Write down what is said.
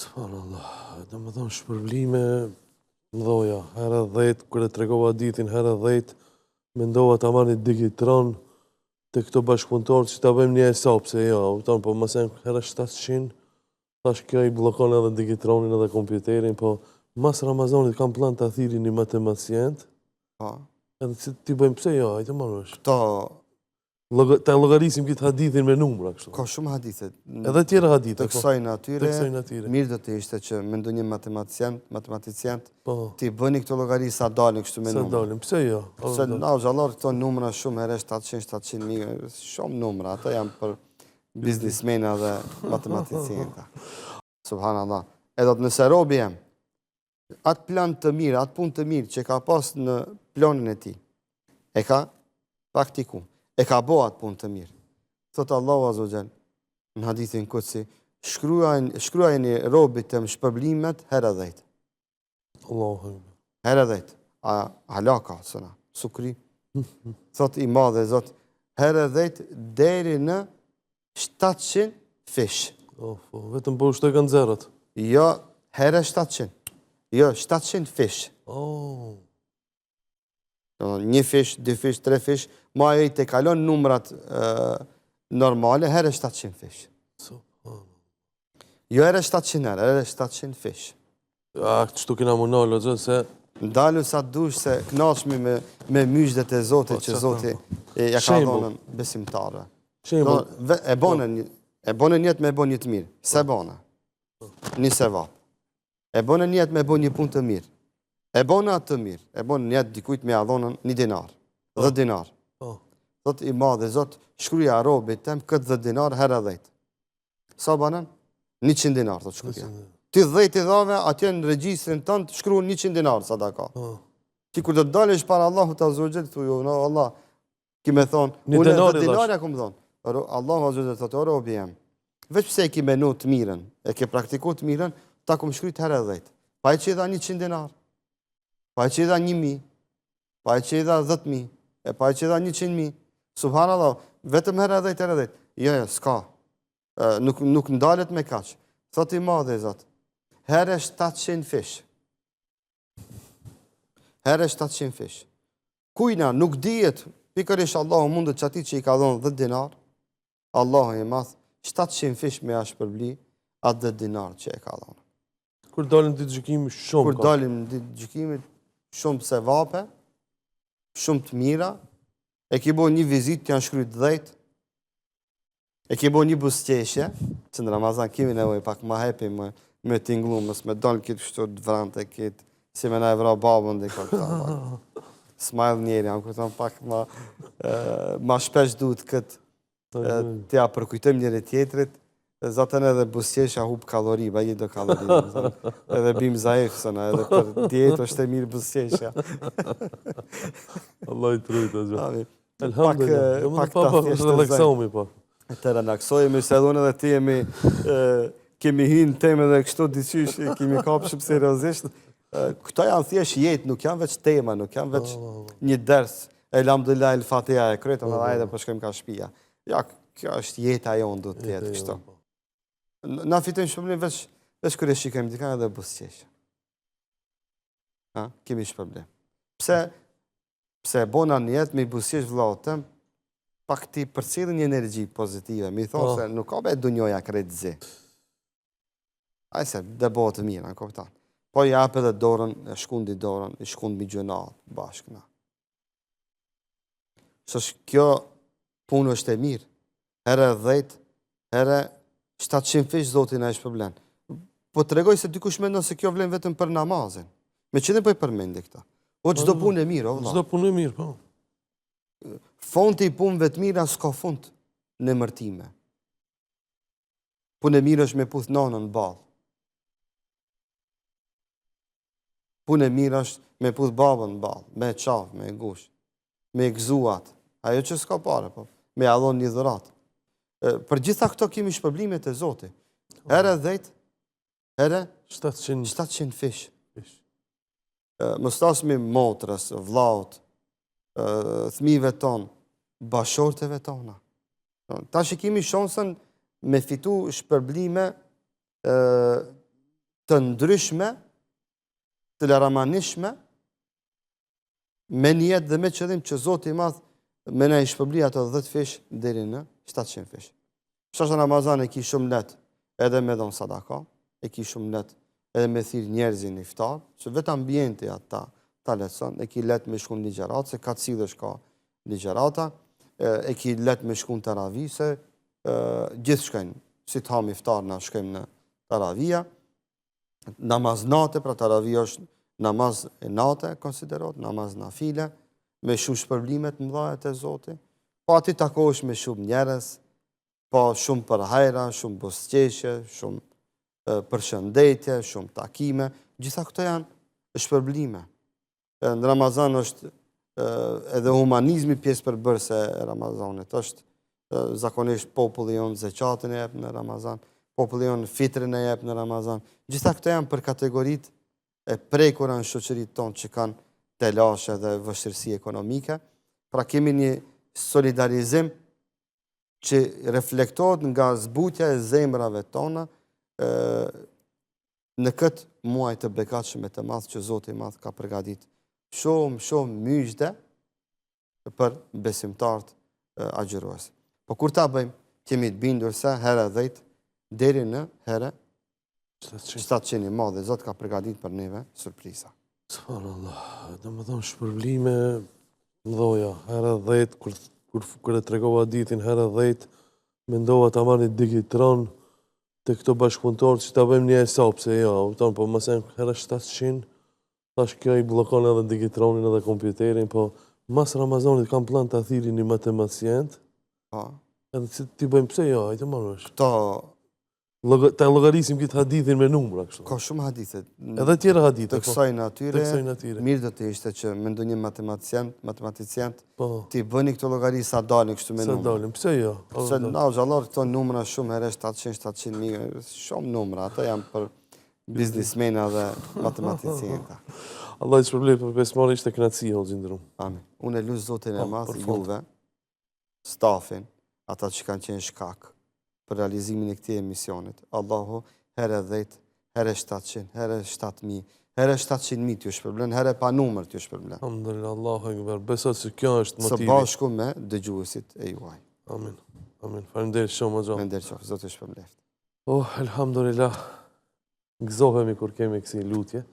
Subhanallah, dhe më thonë shpërblime mdoja, herë 10, kërë tregova ditin, herë 10, mendova ta marrë një digitron të këto bashkëpunëtorë që ta bëjmë një hesap, se jo, tonë, po mësen herë 700, tash kjo i blokon edhe digitronin edhe kompjuterin, po mas Ramazanit kam plan të thiri një matemacient, edhe që ti bëjmë pse jo, hajtë marrë është. Këto... Ta logarisim këtë hadithin me numra, kështu. Ka shumë hadithet. Edhe tjera hadithet. Të kësaj natyre, mirë do të ishte që me ndonjë matematicient, ti bëni këto llogari sa dalin kështu me numra. Sa dalin, pse jo? Se na xhallar këto numra shumë herë 700.000, shumë numra, ato janë për biznismena dhe matematicienta. Subhanallah. Edhe nëse robi jam, atë plan të mirë, atë punë të mirë që ka pas në planin e tij, e ka praktiku. E ka bo atë punë të mirë. Thotë Allahu Azza wa Jall në hadithin kutsi, shkruajeni robit të më shpërblimet herë 10. Allahu. Herë 10. A halaka, sëna, sukri. Thotë i madhe, Zot, herë 10 deri në 700 fish. Vetëm po ushtoj kanë zerët. Jo, herë 700. Jo, 700 fish. Një fish, 2 fish, 3 fish, ma e i te kalon numrat normale, herë 700 fish. Jo herë 700 herë 700 fish. Kështu kina më nalë, zë, se... Ndalu sa dush se knashmi me myshdet e Zotit, që Zotit ja ka dhonën besimtarve. E bonën njetë me bon një të mirë, se bonën. Një sevap. E bonën njetë me bon një pun të mirë. E bona atë të mirë, e bona njetë dikujt me adhonën 1 dinar, 10 dinar. Thot i madhe, Zot, shkruja robit tem këtë 10 dinar herë 10. Sa banën? 100 dinar, thot shkruja. Ti 10 i dhave, atje në regjistrin tënë të shkru 100 dinar, sadaka. Ti kur të dalesh para Allahu të azurgjel, të jo, no, Allah, ki me thonë, unë 10 dinarja ku më thonë. Allahu azurgjel, thot, o robi jem, veç pse e ki menu të mirën, e ke praktiku të mirën, ta ku më shkrujt herë 10. Pa e që i dha 100 dinar. Pa e që i dha 1.000, pa e që i dha 10.000, pa e që i dha 100.000. Subhanallah, vetëm herë 10, herë 10. Jo, s'ka. Nuk ndalet me kaq. Thot i madhe, Zot, herë 700 fish. Herë 700 fish. Kujna nuk dijet, pikërish Allahu mundet që ati që i ka dhonë 10 dinar, Allahu i madh, 700 fish me ashtë përbli, atë 10 dinar që e ka dhonë. Kur dalim ditë gjykimi shumë ka. Kur dalim ditë gjykimi shumë se vape, shumë të mira, e ki bo një vizit të janë shkryt 10, e ki bo një busqeshje, që në Ramazan kimi nevoj pak ma hepi me tinglu, mës me donë kitë kështu të vrante, kitë, si me na e vra babën dhe këtë. Smile njeri, jam këton pak ma shpesh duhet këtë, të ja përkujtëm njëri tjetrit, zatën edhe busqeshja hub kalori, ba jetë do kalori, edhe bim zaif, sëna, edhe për djetë është e mirë busqeshja. Allah i trujtë, Zot. Elhamdulillah, pak ta thjeshtë të relaksojemi, se edhe unë edhe ti kemi hinë teme dhe kështu diqysh, kemi kapë shumë seriozisht. Këto janë thjesht jetë, nuk janë veç tema, nuk janë veç një ders, elhamdulillah, el Fatiha e kryetën, edhe ajde përshkojmë ka shpia. Ja, kjo është jetë ajo në du të jetë kështu. Na fitojmë shpërblim veç kërë e shikojmë dika edhe busqeshja. Kemi shpërblim. Pse bona një jetë me i busqesh vllautëm, pak ti përcjellin një energji pozitive. Mi thonë se nuk ka be dunjoja kretëzi. Ajse, dhe bëhet të mirë, në koptan. Po i apë edhe dorën, e shkundi dorën, i shkund mi gjënat, bashkëna. Shësh kjo punë është e mirë. Herë 10, herë 700 fish Zotin e ishë përblen. Po të regoj se dikush mendon se kjo vlen vetëm për namazin. Me që në po i përmendi këta? O gjdo punë e mirë, o vla. Gjdo punë e mirë, po. Fonti i punëve të mira s'ka fund në mërtime. Punë e mirë është me puth nanën në balë. Punë e mirë është me puth babën në balë, me qafë, me gush, me gzuat. Ajo që s'ka pare, po. Me adhon një dhëratë. Për gjitha këto kemi shpërblimet e Zotit. Herë 10, herë 700 fish. Më stasmi motrës, vlaut, thmive tonë, bashorteve tona. Ta që kemi shonsën me fitu shpërblime të ndryshme, të laramanishme, me njetë dhe me qëllim që Zoti i Madh me ne i shpërbli ato 10 fish deri në 700 fish. Shashtë Ramazan e ki shumë let edhe me dhonë sadaka, e ki shumë let edhe me thirë njerëzin në iftar, që vetë ambienti ata ta letëson, e ki let me shkun ligjeratë, se ka të sidhësh ka ligjerata, e ki let me shkun të ravi, se gjithë shkojnë, si të ham iftar na shkojmë në taravia, namaz nate, pra taravia është namaz e nate, konsiderot, namaz nafile, me shumë shpërblimet mëdha të Zotit, po ati takohesh me shumë njerëz, po shumë për hajra, shumë buzëqeshje, shumë përshëndetje, shumë takime, gjitha këto janë shpërblime. Në Ramazan është edhe humanizmi pjesë përbërëse e Ramazanit, është zakonisht populli jonë zeqatin e jep në Ramazan, populli jonë fitrin e jep në Ramazan, gjitha këto janë për kategorit e prekura në shoqëritë tonë që kanë telashe dhe vështirësi ekonomike, pra kemi një solidarizim që reflektohet nga zbutja e zemrave tona në këtë muaj të bekatshëm e të madh që Zoti i Madh ka përgatitur shumë myshde për besimtarët agjërues. Po kur ta bëjmë, kemi të bindur se herë 10 deri në herë 700 i madh, dhe Zoti ka përgatitur për neve surpriza. Subhanallah, dhe më thonë shpërblime mdoja, herë 10, kur e tregova ditin herë 10, mendova ta marrni digitron të këto bashkëpunëtorë që ta bëjmë një hesab, se ja, po mësen herë 700, tash kjo i blokon edhe digitronin edhe kompjuterin, po mas Ramazanit kam plan të thiri një matemacient, edhe që ti bëjmë pse ja, ajte marrësh. Ta logarisim këtë hadithin me numra, kështu. Ka shumë hadithet. Edhe tjera hadithet. Të kësaj natyre, mirë do të ishte që me ndonjë matematicient, ti bëni këto logari sa dalin kështu me numra. Sa dalin, pse jo? Se na xhallar këto numra shumë herë 700.000, shumë numra, ato janë për biznismena dhe matematicienta. Allah i shpërblet për besmari ishte kënaqësi o xhindrum. Amin. Unë e lut Zotin e Madh juve, stafin, ata që kanë qenë shkak për realizimin e këtij emisionit. Allahu herë 10, herë 700, herë 7.000, herë 700.000 t'ju shpërblen, herë pa numër t'ju shpërblen. Alhamdulillah, Allahu ekber. Besoj se kjo është motivi. Së bashku me dëgjuesit e juaj. Amin. Amin. Faleminderit shumë xhallah. Faleminderit shumë, Zoti shpërbleft. Alhamdulillah. Gëzohemi kur kemi kësi lutje.